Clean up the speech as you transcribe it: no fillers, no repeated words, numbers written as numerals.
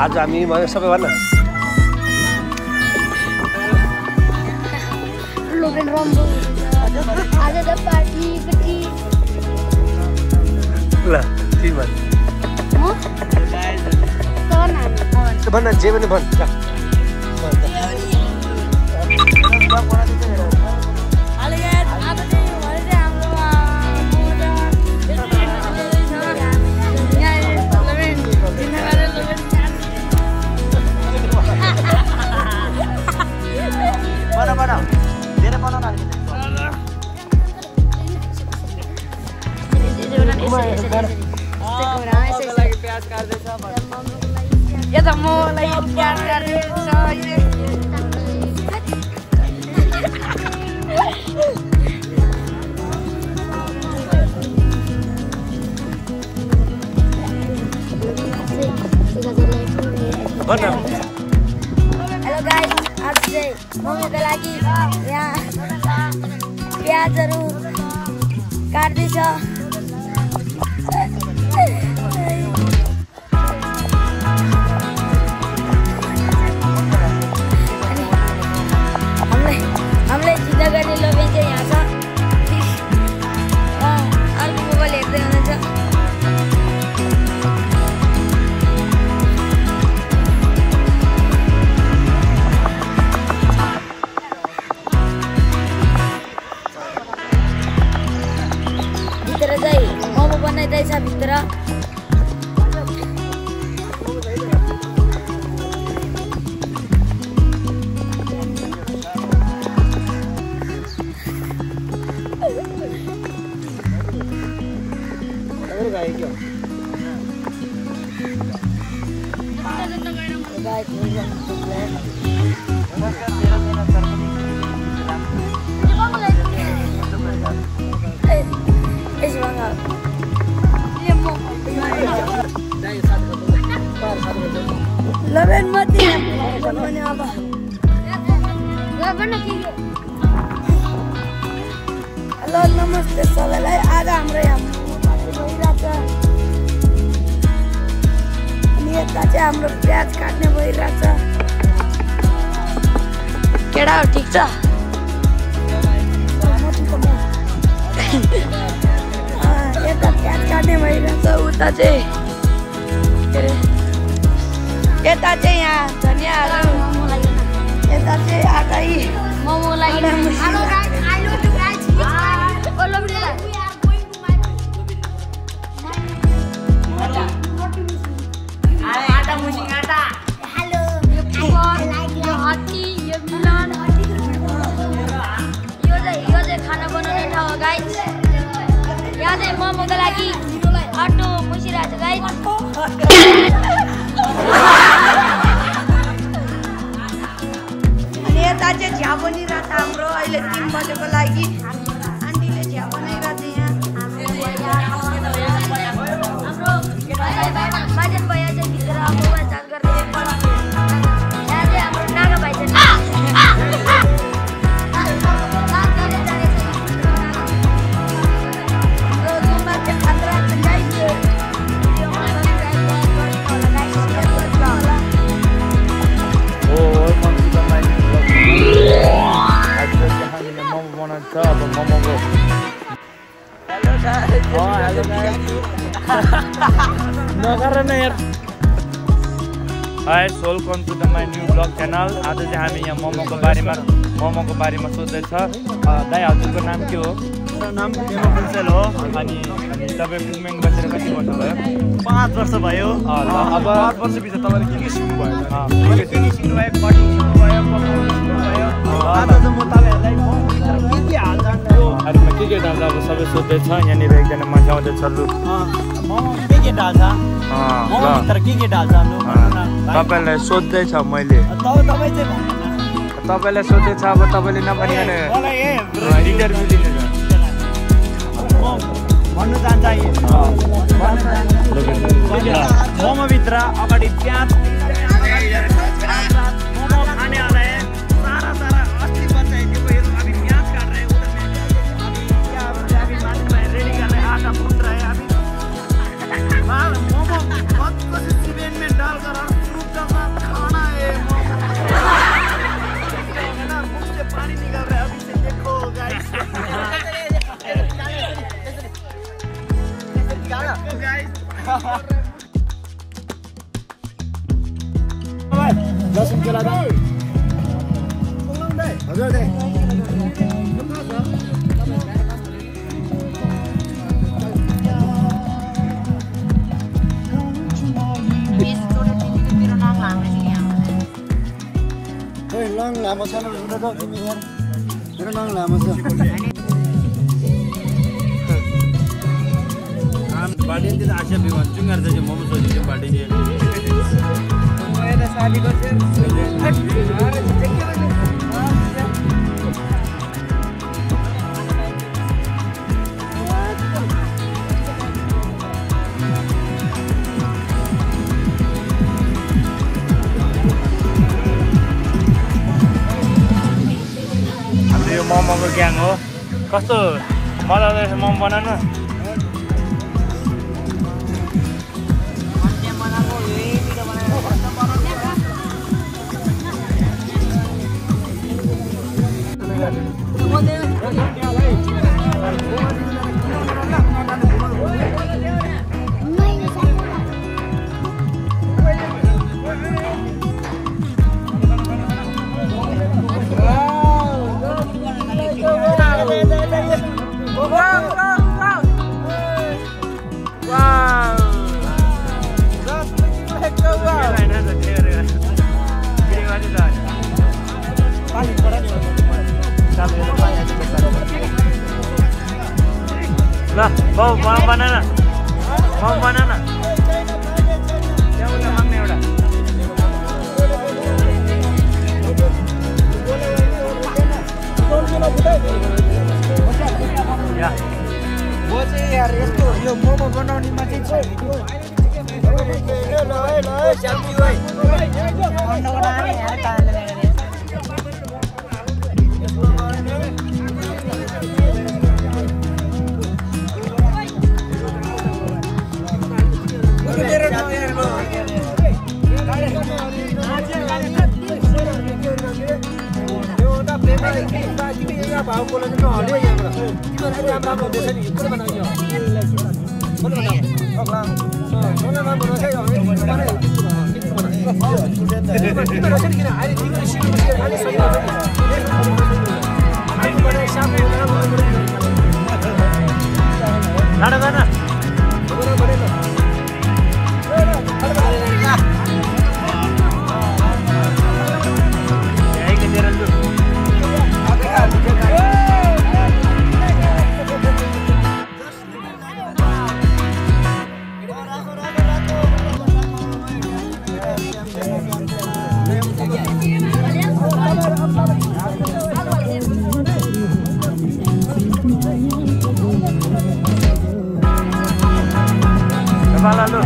आज हामी सबै भन्न भन्न जे पनि भन् हेलो गाइस, आज चाहिँ मम्मीको लागि यहाँ प्याजहरू काट्दैछ। हामीलाई जिद्द गर्ने लोभी चाहिँ यहाँ छ। अर्को मोबाइल हेर्दै हुनुहुन्छ। भित्र चाहिँ मोमो बनाइँदैछ भित्र। Laban mati namanya apa? Laban ke? Halo, namaste सबैलाई। आज हाम्रो यहाँ भइरहेछ अनि यता चाहिँ हाम्रो प्याज काट्ने भइरहेछ। केडा हो ठीक छ? यता प्याज काट्ने भइरहेछ, उता चाहिँ यता चाहिँ यहाँ धनियाहरू, यता चाहिँ आकै मोमो लागि। यो चाहिँ खाना बनाउने ठाउँ हो गाइस। यहाँ चाहिँ मोमोको लागि अटो मुसिरहेको छ गाइस। अनि यता चाहिँ झ्या बनिरहेछ हाम्रो। अहिले 3 बजेको लागि आन्टीले झ्या बनाइरहेछ यहाँ। हाम्रो बाजेन भैया चाहिँ भित्र मोबाइल चार्ज गर्दै यहाँ चाहिँ हाम्रो नागा भाइ छ। Hi, welcome to my new vlog channel. आज चाहिँ हामी यहाँ मोमोको बारेमा सोध्दैछ। दाइ हजुरको नाम के हो? मेरो नाम एमो फुन्सेल हो। अनि तपाईँ फिल्मिङ बसेर कति वर्ष भयो? 5 वर्ष भयो। अब 5 वर्षभित्र तपाईँले के सिक्नु भयो? मैले के सिक्नु भयो? कटिङ सिक्नु भयो, पकाउनु सिक्नु भयो। आज चाहिँ म तपाईँहरूलाई के हाल्छ अरूमा के डाल्छ अब सबै सोध्दैछ। यहाँनिर एकजना मान्छे आउँदैछ। लु मोमो के डाल्छ? मोमोभित्र के डाल्छ? तपाईँलाई सोध्दैछ मैले। तपाईँ चाहिँ भन्नु न। तपाईँलाई सोध्दैछ। अब तपाईँले नभनिकन इन्टरभ्यू लिनु भन्नु जान्छ। को सीमेंट में डालकर और सूप का खाना है ना, मुंह से पानी निकल रहा है अभी से, देखो गाइस। लसुन केला दा हजुर दे नङ लामो छ मेरो नङ लामो छ बाटीन आशा विमान चुंगार चाहिँ मोमो सोधिन्छ बाटीन यो मोमोको ग्याङ हो। कस्तो मजा आउँदैछ मोमो बनाउन? ल बाउ मोमो बनाना एउटा माग्ने एउटा म चाहिँ यार यस्तो यो मोमो बनाउनेमा चाहिँ छ भाव बोला तो हल्यो यहाँबाट तिमीहरु राम्रो राम्रो हुँदैछ नि कुन बनाउने हो कुन बनाउने अगला सोना नाम बनाउँछ है हामी बनाए तिमीहरु चाहिँ किन अहिले तिम्रो सिक्नु अहिले सही हो हामी बनाए सामने लाडा गर्न Lalu